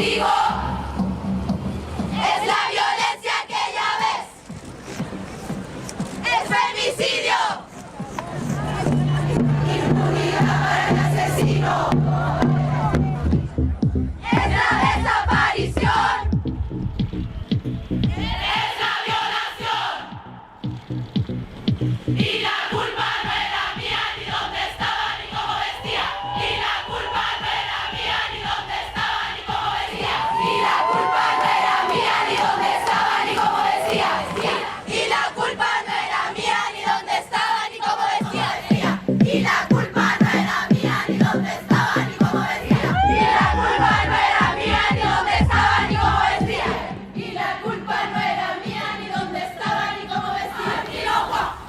castigo es la violencia que ya ves. Es femicidio. Impunidad para el asesino. Es la desaparición. Es la violación. Y la culpa no era mía, ni dónde estaba, ni cómo vestía. Y la culpa no era mía, ni dónde estaba, ni cómo vestía. Y la culpa no era mía, ni dónde estaba, ni cómo vestía. Y la culpa no era mía, ni dónde estaba, ni cómo vestía. Y la culpa no era mía, ni dónde estaba, ni cómo vestía. Y la culpa no era mía, ni dónde estaba, ni cómo vestía. Y la culpa no era mía, ni dónde estaba, ni cómo vestía.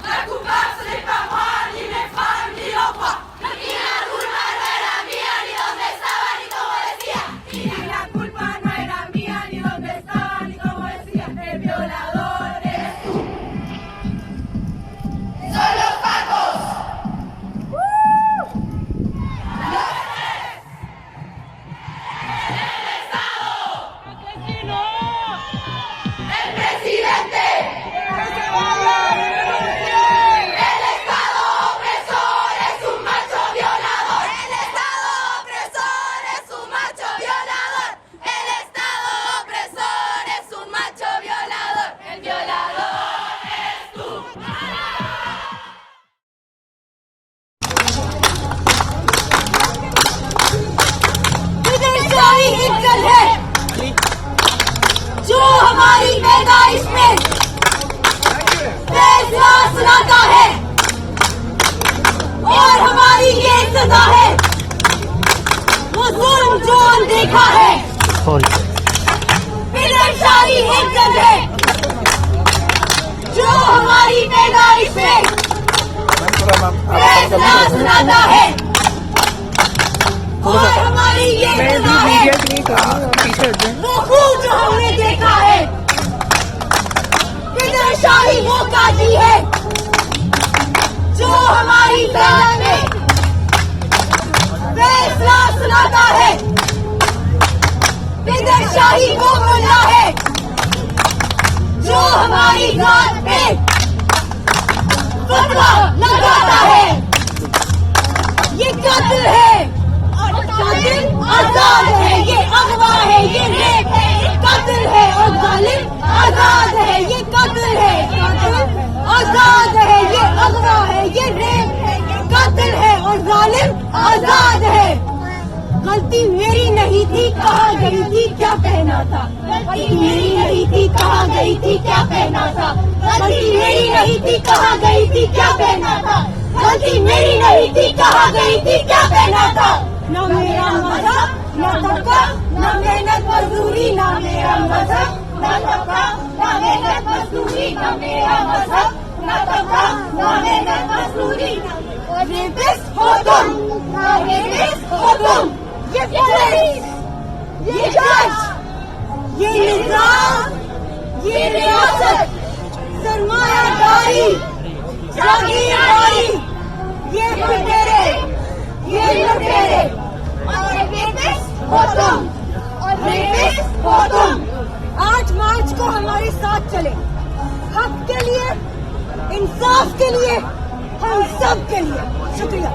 La culpa se le pagó a ni me pagan ni loco. Y la culpa no era mía, ni dónde estaba, ni cómo decía. Y la culpa no era mía, ni dónde estaba, ni cómo decía. El violador eres tú. Son los pacos. El Estado. El presidente. El Estado opresor es un macho violador. El Estado opresor es un macho violador. El Estado opresor es un macho violador. El violador es tú. विदेशी हिलचल है जो हमारी पैदाइश में फैसला सुनाता है और हमारी ये सजा है वो जुल्म जो अनदेखा है। विदेशी हिलचल है जो हमारी पैदाइश में फैसला सुनाता है और हमारी ये सजा है वो खून जो हमने देखा है। शाही वो काजी है जो हमारी जान में फैसला सुनाता है। शाही वो मुल्ला है जो हमारी जान पे फतवा लगाता है। ये कातिल है और कातिल आजाद है। ये अगवा है, ये रेप है। ये कातिल है और जालिम आजाद है। ये कातिल है, कातिल आजाद है। ये अगवा है, ये रेप है। ये कातिल है और जालिम आजाद है। गलती मेरी नहीं थी, कहाँ गई थी, क्या कहना था। गलती मेरी नहीं थी, कहाँ गई थी, क्या कहना था। गलती मेरी नहीं थी, कहाँ गई थी, क्या कहना था। गलती मेरी नहीं थी, कहाँ गई थी, क्या कहना था। न मेरा मजहब, न तबका, न मेहनत मजदूरी। न मेरा मजहब, न तबका, न मेहनत मजदूरी। न मेरा मजहब, न तबका, न मेहनत मजदूरी। रेपिस्ट हो तुम, रेपिस्ट हो तुम। ये पुलिस, ये जज, ये निजाम, ये रियासत, सरमायादारी, जागीरदारी, ये लुटेरे, ये लुटेरे। और रेपिस्ट हो तुम, और रेपिस्ट हो तुम। आज मार्च को हमारे साथ चले, हक के लिए, इंसाफ के लिए, हम सब के लिए। शुक्रिया।